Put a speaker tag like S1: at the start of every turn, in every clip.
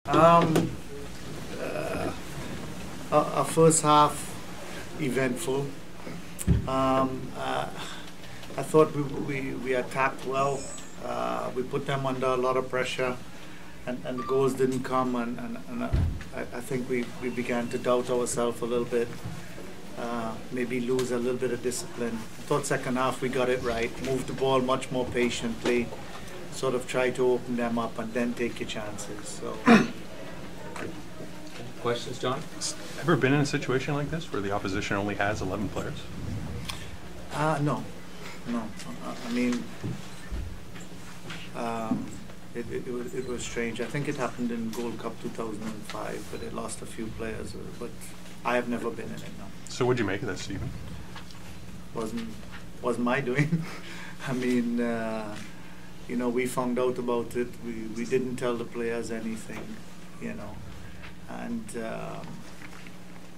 S1: Um, our first half eventful. I thought we attacked well. We put them under a lot of pressure, and the goals didn't come. And I think we began to doubt ourselves a little bit. Maybe lose a little bit of discipline. I thought second half we got it right. Moved the ball much more patiently. Sort of try to open them up and then take your chances. So.
S2: Questions, John?
S3: Ever been in a situation like this where the opposition only has 11 players?
S1: No. I mean, it was strange. I think it happened in Gold Cup 2005, but they lost a few players. But I have never been in it. No.
S3: So what'd you make of that, Stephen?
S1: Wasn't my doing. I mean, you know, we found out about it. We didn't tell the players anything, you know, and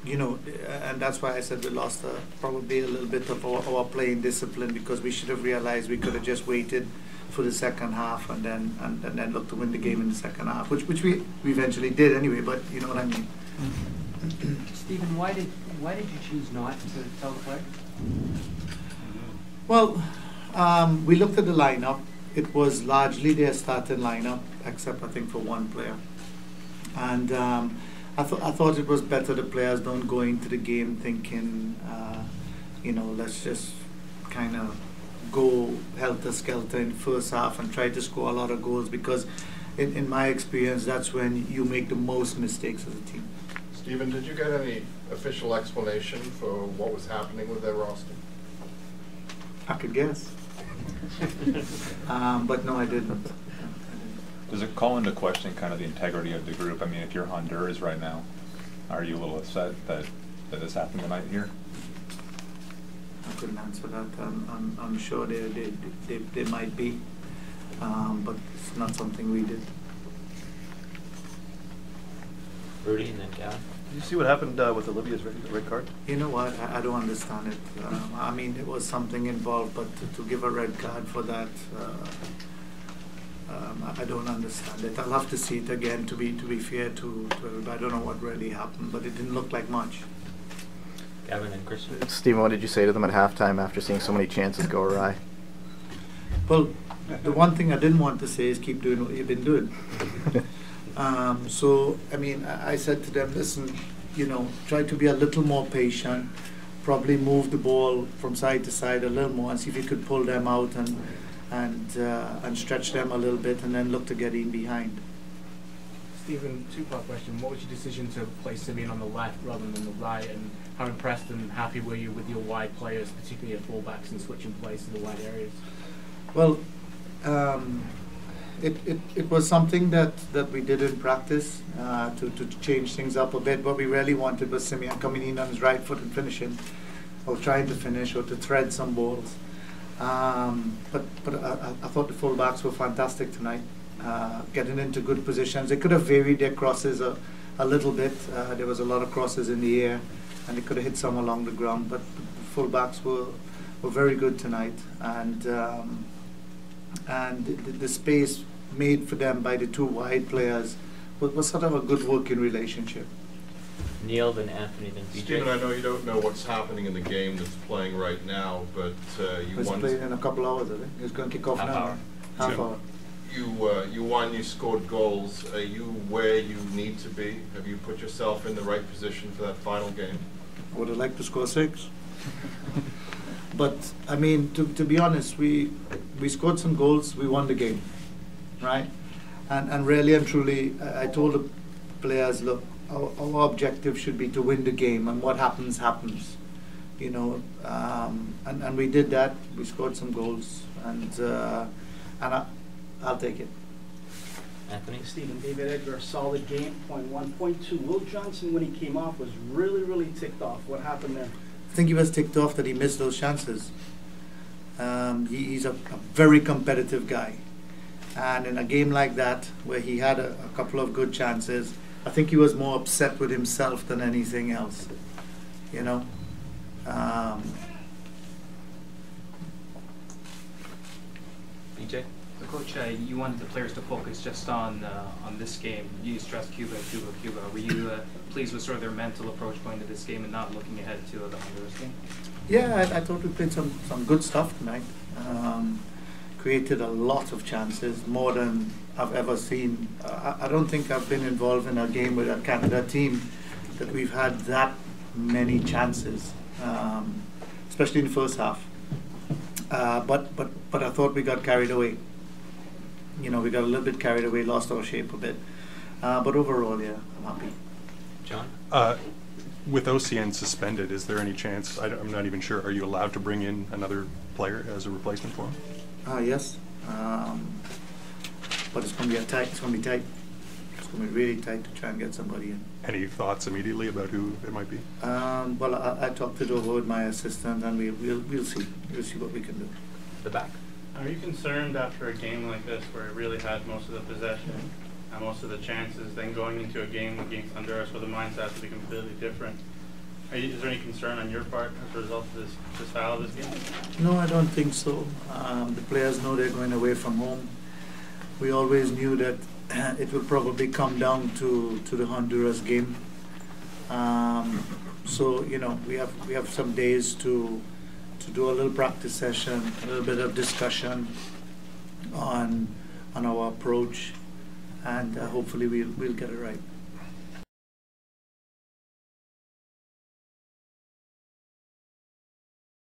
S1: you know, and that's why I said we lost probably a little bit of our playing discipline, because we should have realized we could have just waited for the second half and then looked to win the game in the second half, which we eventually did anyway. But you know what I mean.
S2: Stephen, why did you choose not to tell the players?
S1: Well, we looked at the lineup. It was largely their starting lineup, except I think for one player. And I thought it was better the players don't go into the game thinking, you know, let's just kind of go helter-skelter in the first half and try to score a lot of goals, because in my experience, that's when you make the most mistakes as a team.
S4: Stephen, did you get any official explanation for what was happening with their roster?
S1: I could guess. But no, I didn't.
S5: Does it call into question kind of the integrity of the group? I mean, if you're Honduras right now, are you a little upset that this happened tonight here?
S1: I couldn't answer that. I'm sure they might be, but it's not something we did.
S2: Rudy and then Gavin.
S6: Did you see what happened with Olivia's red card?
S1: You know what? I don't understand it. I mean, there was something involved, but to give a red card for that, I don't understand it. I'll have to see it again to be fair to everybody. I don't know what really happened, but it didn't look like much.
S2: Gavin and Christian.
S6: Stephen, what did you say to them at halftime after seeing so many chances go awry?
S1: Well, the one thing I didn't want to say is keep doing what you've been doing. So, I mean, I said to them, listen, you know, try to be a little more patient, probably move the ball from side to side a little more and see if you could pull them out and stretch them a little bit and then look to get in behind.
S7: Stephen, two-part question. What was your decision to play Simeon on the left rather than the right, and how impressed and happy were you with your wide players, particularly at fullbacks, and switching plays to the wide areas?
S1: Well, it was something that we did in practice to change things up a bit. What we really wanted was Simeon coming in on his right foot and finishing, or trying to finish, or to thread some balls. But I thought the fullbacks were fantastic tonight, getting into good positions. They could have varied their crosses a little bit. There was a lot of crosses in the air, and they could have hit some along the ground. But the fullbacks were very good tonight, and the space made for them by the two wide players was sort of a good working relationship.
S2: Neil, then Anthony, then BJ.
S4: Stephen, I know you don't know what's happening in the game that's playing right now, but you
S1: It's
S4: won.
S1: playing in a couple hours, I think. It's going to kick off now. Half hour.
S4: You won. You scored goals. Are you where you need to be? Have you put yourself in the right position for that final game?
S1: I would have liked to score 6. But I mean, to be honest, we scored some goals. We won the game, right? And really and truly, I told the players, look, our objective should be to win the game, and what happens happens, you know. And we did that. We scored some goals, and I'll take it.
S2: Anthony.
S8: Stephen, David Edgar, solid game. Point 1, point 2. Will Johnson, when he came off, was really ticked off. What happened there?
S1: I think he was ticked off that he missed those chances. He's a very competitive guy, and in a game like that where he had a couple of good chances, I think he was more upset with himself than anything else, you know.
S2: BJ. Coach, you wanted the players to focus just on this game. You stressed Cuba, Cuba, Cuba. Were you pleased with sort of their mental approach going to this game and not looking ahead to the Honduras game?
S1: Yeah, I thought we played some good stuff tonight. Created a lot of chances, more than I've ever seen. I don't think I've been involved in a game with a Canada team that we've had that many chances, especially in the first half. But I thought we got carried away. You know, we got a little bit carried away, lost our shape a bit. But overall, yeah, I'm happy.
S2: John?
S3: With OCN suspended, is there any chance, I'm not even sure, are you allowed to bring in another player as a replacement for him?
S1: Yes. But it's going to be tight. It's going to be tight. It's going to be really tight to try and get somebody in.
S3: Any thoughts immediately about who it might be?
S1: Well, I talked it over with my assistant, and we'll see. We'll see what we can do.
S2: The back.
S9: Are you concerned after a game like this where it really had most of the possession and most of the chances, then going into a game against Honduras where the mindset has to be completely different? Is there any concern on your part as a result of this style of this game?
S1: No, I don't think so. The players know they're going away from home. We always knew that it would probably come down to the Honduras game. So you know, we have some days to do a little practice session, a little bit of discussion on our approach, and hopefully we'll get it right.